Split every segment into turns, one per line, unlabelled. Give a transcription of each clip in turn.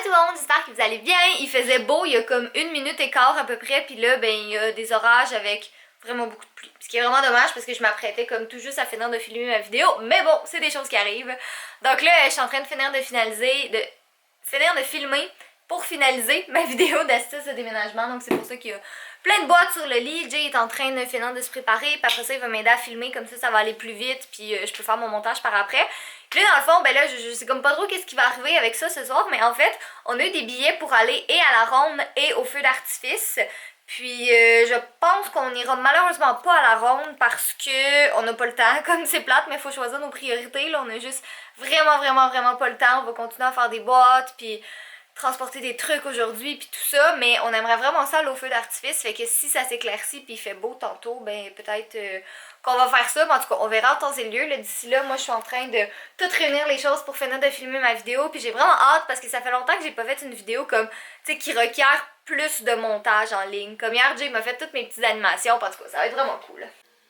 tout le monde, j'espère que vous allez bien. Il faisait beau il y a comme 1 minute et quart à peu près, puis là, ben, il y a des orages avec vraiment beaucoup de pluie. Ce qui est vraiment dommage parce que je m'apprêtais comme tout juste à finir de filmer ma vidéo, mais bon, c'est des choses qui arrivent. Donc là, je suis en train de finir de filmer pour finaliser ma vidéo d'astuce de déménagement. Donc c'est pour ça qu'il y a plein de boîtes sur le lit. Jay est en train de finir de se préparer, puis après ça, il va m'aider à filmer, comme ça va aller plus vite, puis je peux faire mon montage par après. Puis là, dans le fond, ben là, je sais comme pas trop qu'est-ce qui va arriver avec ça ce soir, mais en fait, on a eu des billets pour aller et à la ronde et au feu d'artifice. Puis je pense qu'on ira malheureusement pas à la ronde parce que on n'a pas le temps, comme c'est plate, mais il faut choisir nos priorités. Là, on a juste vraiment pas le temps. On va continuer à faire des boîtes, puis transporter des trucs aujourd'hui, puis tout ça, mais on aimerait vraiment ça aller au feu d'artifice. Fait que si ça s'éclaircit puis il fait beau tantôt, ben peut-être qu'on va faire ça. Mais en tout cas, on verra en temps et lieu. D'ici là, moi je suis en train de tout réunir les choses pour finir de filmer ma vidéo. Puis j'ai vraiment hâte parce que ça fait longtemps que j'ai pas fait une vidéo comme, tu sais, qui requiert plus de montage en ligne. Comme hier, Jay m'a fait toutes mes petites animations. En tout cas, ça va être vraiment cool.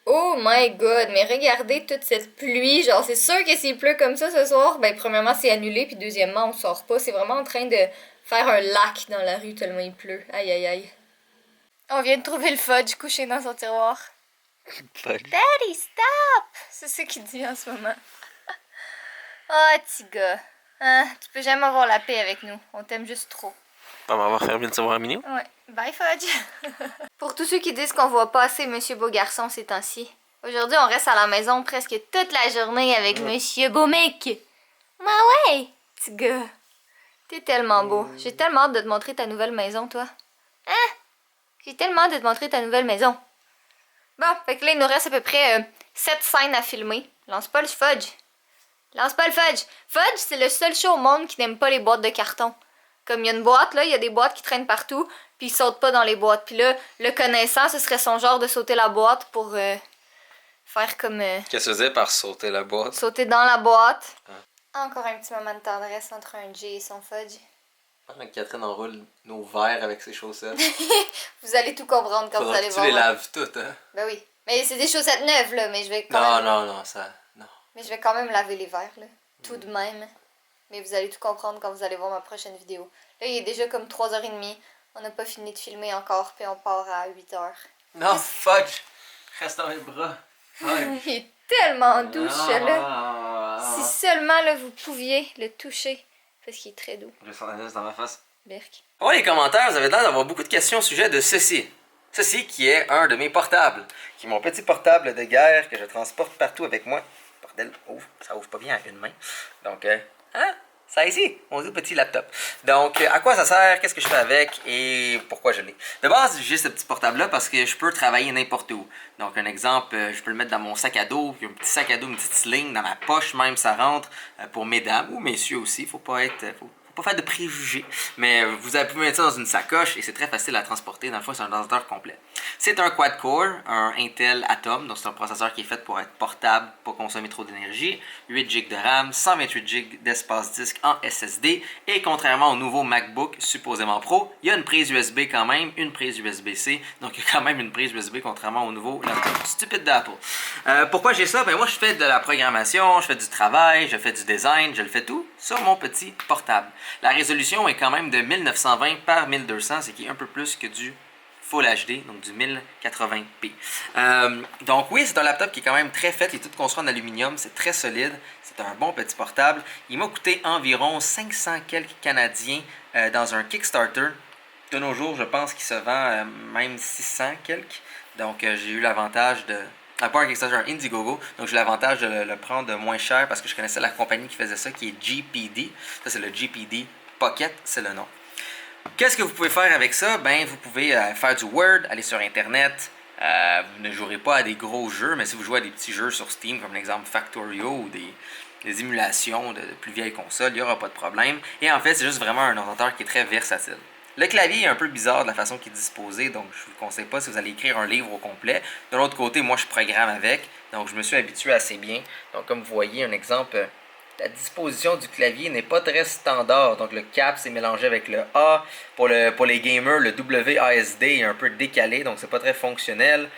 Oh my god, mais regardez toute cette pluie, genre c'est sûr que s'il pleut comme ça ce soir, ben premièrement c'est annulé, puis deuxièmement on sort pas, c'est vraiment en train de faire un lac dans la rue tellement il pleut, aïe aïe aïe. On vient de trouver le fudge couché dans son tiroir. Fudge. Daddy, stop! C'est ce qu'il dit en ce moment. Oh petit gars, hein, tu peux jamais avoir la paix avec nous, on t'aime juste trop.
On va avoir fermé le tiroir à Minou.
Ouais, bye Fudge. Pour tous ceux qui disent qu'on voit pas assez Monsieur Beau Garçon ces temps-ci, aujourd'hui on reste à la maison presque toute la journée avec Monsieur Beau Mec. Mais ouais, petit gars, t'es tellement beau. J'ai tellement hâte de te montrer ta nouvelle maison, toi. Hein? J'ai tellement hâte de te montrer ta nouvelle maison. Bon, fait que là il nous reste à peu près 7 scènes à filmer. Lance pas le Fudge. Lance pas le Fudge. Fudge, c'est le seul chat au monde qui n'aime pas les boîtes de carton. Comme il y a une boîte, là, il y a des boîtes qui traînent partout, puis il saute pas dans les boîtes. Puis là, le connaissant, ce serait son genre de sauter la boîte pour faire comme...
Qu'est-ce que tu faisais par sauter la boîte?
Sauter dans la boîte. Ah. Encore un petit moment de tendresse entre un Jay et son Fudge.
Pendant que Catherine enroule nos verres avec ses chaussettes.
Vous allez tout comprendre quand vous allez voir.
Tu les laves toutes, hein?
Ben oui. Mais c'est des chaussettes neuves, là, mais je vais quand même...
Non, ça... Non.
Mais je vais quand même laver les verres, là. Tout de même. Mais vous allez tout comprendre quand vous allez voir ma prochaine vidéo. Là, il est déjà comme 3h30. On n'a pas fini de filmer encore, puis on part à 8h.
Non, Fudge! Reste dans mes bras. Fudge.
Il est tellement doux, là. Si seulement, là, vous pouviez le toucher. Parce qu'il est très doux.
Je sens la neige dans ma face.
Berk.
Ouais, les commentaires, vous avez l'air d'avoir beaucoup de questions au sujet de ceci. Ceci qui est un de mes portables. Qui est mon petit portable de guerre que je transporte partout avec moi. Bordel, ouvre. Ça ouvre pas bien à une main. Donc, ça ici, mon petit laptop. Donc, à quoi ça sert, qu'est-ce que je fais avec et pourquoi je l'ai. De base, j'ai ce petit portable-là parce que je peux travailler n'importe où. Donc, un exemple, je peux le mettre dans mon sac à dos, puis un petit sac à dos, une petite sling, dans ma poche même, ça rentre, pour mesdames ou messieurs aussi. Faut pas faire de préjugés. Mais vous pouvez mettre ça dans une sacoche et c'est très facile à transporter. Dans le fond, c'est un ordinateur complet. C'est un quad-core, un Intel Atom. Donc, c'est un processeur qui est fait pour être portable, pas consommer trop d'énergie. 8 GB de RAM, 128 GB d'espace disque en SSD. Et contrairement au nouveau MacBook, supposément Pro, il y a une prise USB quand même, une prise USB-C. Donc, il y a quand même une prise USB contrairement au nouveau laptop stupide d'Apple. Pourquoi j'ai ça? Ben moi, je fais de la programmation, je fais du travail, je fais du design, je le fais tout sur mon petit portable. La résolution est quand même de 1920 par 1200, ce qui est un peu plus que du Full HD, donc du 1080p. Donc oui, c'est un laptop qui est quand même très fait, il est tout construit en aluminium, c'est très solide, c'est un bon petit portable. Il m'a coûté environ 500 quelques Canadiens dans un Kickstarter. De nos jours, je pense qu'il se vend même 600 quelques. Donc j'ai eu l'avantage de... Pas un Kickstarter, un Indiegogo. Donc j'ai l'avantage de le prendre moins cher parce que je connaissais la compagnie qui faisait ça, qui est GPD. Ça, c'est le GPD Pocket, c'est le nom. Qu'est-ce que vous pouvez faire avec ça? Ben, vous pouvez faire du Word, aller sur Internet. Vous ne jouerez pas à des gros jeux, mais si vous jouez à des petits jeux sur Steam, comme l'exemple Factorio ou des émulations de plus vieilles consoles, il n'y aura pas de problème. Et en fait, c'est juste vraiment un ordinateur qui est très versatile. Le clavier est un peu bizarre de la façon qu'il est disposé, donc je ne vous conseille pas si vous allez écrire un livre au complet. De l'autre côté, moi je programme avec, donc je me suis habitué assez bien. Donc comme vous voyez, un exemple, la disposition du clavier n'est pas très standard. Donc le cap c'est mélangé avec le A. Pour les gamers, le WASD est un peu décalé, donc c'est pas très fonctionnel.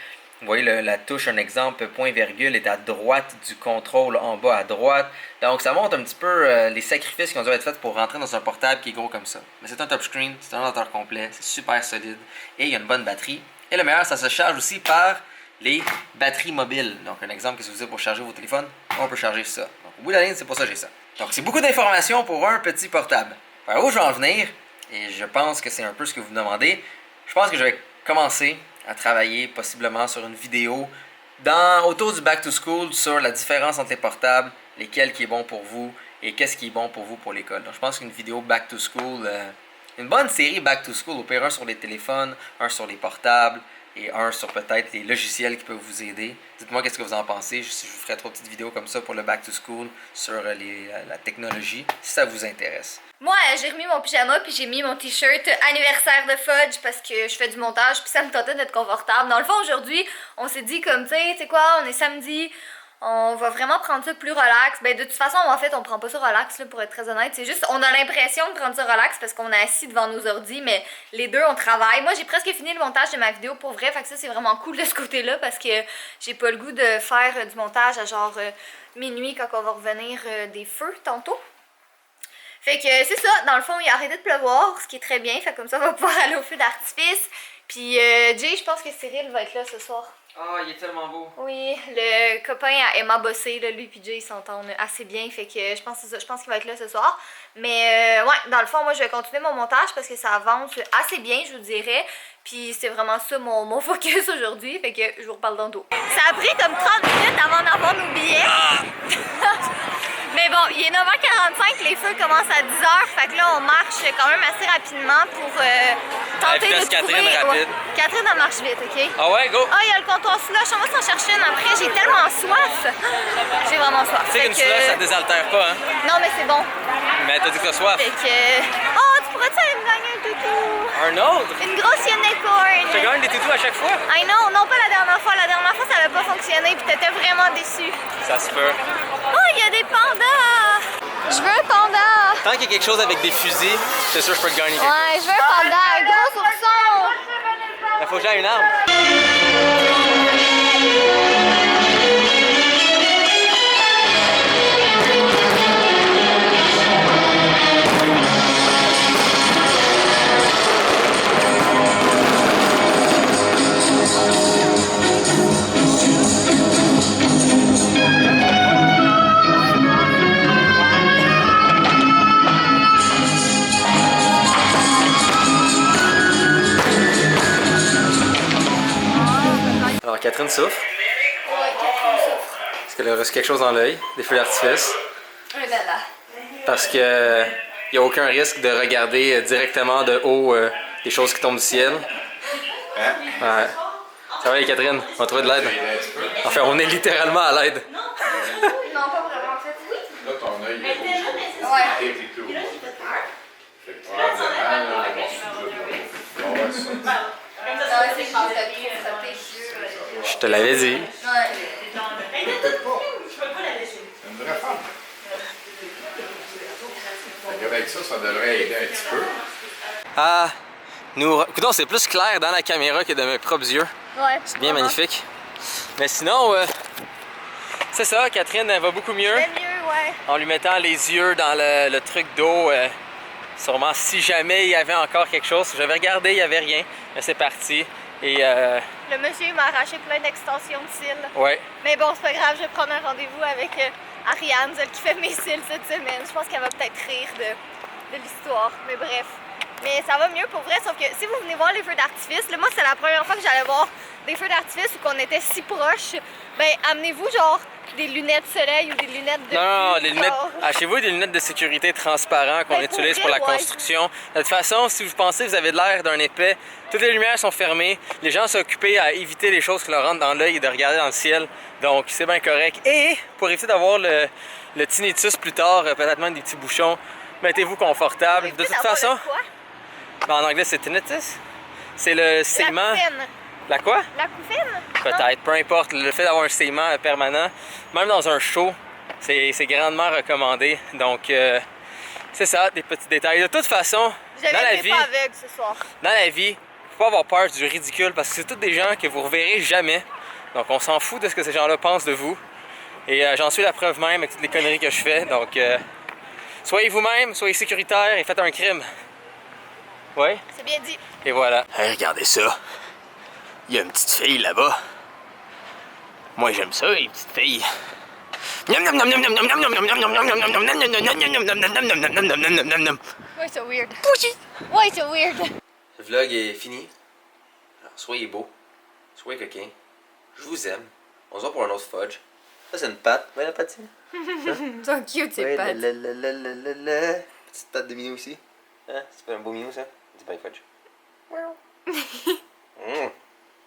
Vous voyez la touche, un exemple, point virgule est à droite du contrôle, en bas à droite. Donc ça montre un petit peu les sacrifices qui ont dû être faits pour rentrer dans un portable qui est gros comme ça. Mais c'est un touchscreen, c'est un ordinateur complet, c'est super solide et il y a une bonne batterie. Et le meilleur, ça se charge aussi par les batteries mobiles. Donc un exemple, qu'est-ce que vous avez pour charger vos téléphones? On peut charger ça. Donc au bout de la ligne, c'est pour ça que j'ai ça. Donc c'est beaucoup d'informations pour un petit portable. Vers où je vais en venir, et je pense que c'est un peu ce que vous me demandez, je pense que je vais commencer à travailler possiblement sur une vidéo autour du back to school sur la différence entre les portables, lesquels qui est bon pour vous et qu'est-ce qui est bon pour vous pour l'école. Donc je pense qu'une vidéo back to school, une bonne série back to school, au pire un sur les téléphones, un sur les portables et un sur peut-être les logiciels qui peuvent vous aider. Dites-moi qu'est-ce que vous en pensez, si je vous ferai 3 petites vidéos comme ça pour le back to school sur la technologie, si ça vous intéresse.
Moi, j'ai remis mon pyjama puis j'ai mis mon t-shirt anniversaire de Fudge parce que je fais du montage puis ça me tentait d'être confortable. Dans le fond, aujourd'hui, on s'est dit comme, tu sais quoi, on est samedi, on va vraiment prendre ça plus relax. Ben de toute façon, en fait, on prend pas ça relax là, pour être très honnête. C'est juste, on a l'impression de prendre ça relax parce qu'on est assis devant nos ordis, mais les deux, on travaille. Moi, j'ai presque fini le montage de ma vidéo pour vrai, fait que ça, c'est vraiment cool de ce côté-là parce que j'ai pas le goût de faire du montage à genre minuit quand on va revenir des feux tantôt. Fait que c'est ça, dans le fond, il a arrêté de pleuvoir, ce qui est très bien, fait comme ça, on va pouvoir aller au feu d'artifice. Puis Jay, je pense que Cyril va être là ce soir.
Ah, il est tellement beau.
Oui, le copain à Emma Bossé, là, lui et Jay, ils s'entendent assez bien, fait que je pense que c'est ça, je pense qu'il va être là ce soir. Mais ouais, dans le fond, moi, je vais continuer mon montage parce que ça avance assez bien, je vous dirais. Puis c'est vraiment ça mon focus aujourd'hui, fait que je vous reparle dans dos. Ça a pris comme 30 minutes avant d'avoir nos billets. Mais bon, il est 9h45, les feux commencent à 10h, fait que là on marche quand même assez rapidement pour tenter de trouver...
Catherine, rapide.
Catherine, elle marche vite, ok?
Ah ouais, go!
Ah, il y a le comptoir slush, on va s'en chercher une après, j'ai tellement soif! J'ai vraiment soif.
Tu sais qu'une slush, ça désaltère pas, hein?
Non, mais c'est bon.
Mais t'as dit que t'as soif.
Fait que... Oh, tu pourrais-tu aller me gagner un toutou?
Un autre?
Une grosse unicorn!
Je te gagne des toutous à chaque fois?
I know, non pas la dernière fois. La dernière fois, ça avait pas fonctionné puis t'étais vraiment déçue.
Ça se peut.
Oh, il y a des pandas! Je veux un panda!
Tant qu'il y a quelque chose avec des fusils, c'est sûr que je peux te gagner quelque chose.
Ouais, je veux un panda, un gros ourson!
Il faut que j'aie une arme. Alors Catherine souffre.
Ouais, Catherine souffre.
Parce qu'elle a reçu quelque chose dans l'œil, des feux d'artifice.
Un dada.
Parce que il n'y a aucun risque de regarder directement de haut les choses qui tombent du ciel.
Hein?
Ouais. Ça va les Catherine, on va trouver de l'aide. Enfin, on est littéralement à l'aide.
Non, pas vraiment en fait.
Là, ton œil est rouge.
Ouais.
T'es tout. Fait que probablement, là, on va se...
Non, c'est grave, t'as pris frappé.
Je te l'avais dit.
Ouais.
C'est une vraie femme. Fait qu'avec ça, ça devrait aider un petit peu.
Ah, écoutez, c'est plus clair dans la caméra que de mes propres yeux.
Ouais.
C'est bien magnifique. Mais sinon, c'est ça, Catherine, elle va beaucoup mieux.
C'est mieux, ouais.
En lui mettant les yeux dans le truc d'eau. Sûrement, si jamais il y avait encore quelque chose, j'avais regardé, il n'y avait rien. Mais c'est parti. Et
Le monsieur m'a arraché plein d'extensions de cils.
ouais.
Mais bon, c'est pas grave, je vais prendre un rendez-vous avec Ariane, celle qui fait mes cils cette semaine. Je pense qu'elle va peut-être rire de l'histoire. Mais bref. Mais ça va mieux pour vrai, sauf que si vous venez voir les feux d'artifice, là, moi c'est la première fois que j'allais voir des feux d'artifice où qu'on était si proches. Ben amenez-vous genre des lunettes soleil ou des lunettes de
Non,
vue,
les lunettes.
genre.
Achetez-vous des lunettes de sécurité transparentes qu'on
Ben, pour
utilise
vrai,
pour la
ouais.
construction. De toute façon, si vous pensez que vous avez de l'air d'un épais, toutes les lumières sont fermées. Les gens sont occupés à éviter les choses qui leur rentrent dans l'œil et de regarder dans le ciel. Donc c'est bien correct. Et pour éviter d'avoir le tinnitus plus tard, peut-être même des petits bouchons, mettez-vous confortable. De toute façon, ben, en anglais c'est tinnitus. C'est le saillement.
La couffaine.
La quoi?
La couffaine?
Peut-être, peu importe. Le fait d'avoir un saillement permanent, même dans un show, c'est grandement recommandé. Donc, c'est ça, des petits détails. De toute façon, dans la vie,
pas aveugle ce soir.
dans la vie, faut pas avoir peur du ridicule parce que c'est tous des gens que vous reverrez jamais. Donc on s'en fout de ce que ces gens-là pensent de vous. Et j'en suis la preuve même avec toutes les conneries que je fais. Donc soyez vous-même, soyez sécuritaire et faites un crime. Ouais?
C'est bien dit.
Et voilà. Hey, regardez ça. Il y a une petite fille là-bas. Moi j'aime ça, les petites filles.
Why so weird? Why so weird?
Le vlog est fini. Alors, soyez beaux, soyez coquins. Je vous aime. On se voit pour un autre fudge. Ça, c'est une patte. Ouais, la patine.
Ils sont cute, ces
Ouais,
pattes.
petite patte de minou aussi. Hein? C'est pas un beau minou, ça? Dis pas un fudge.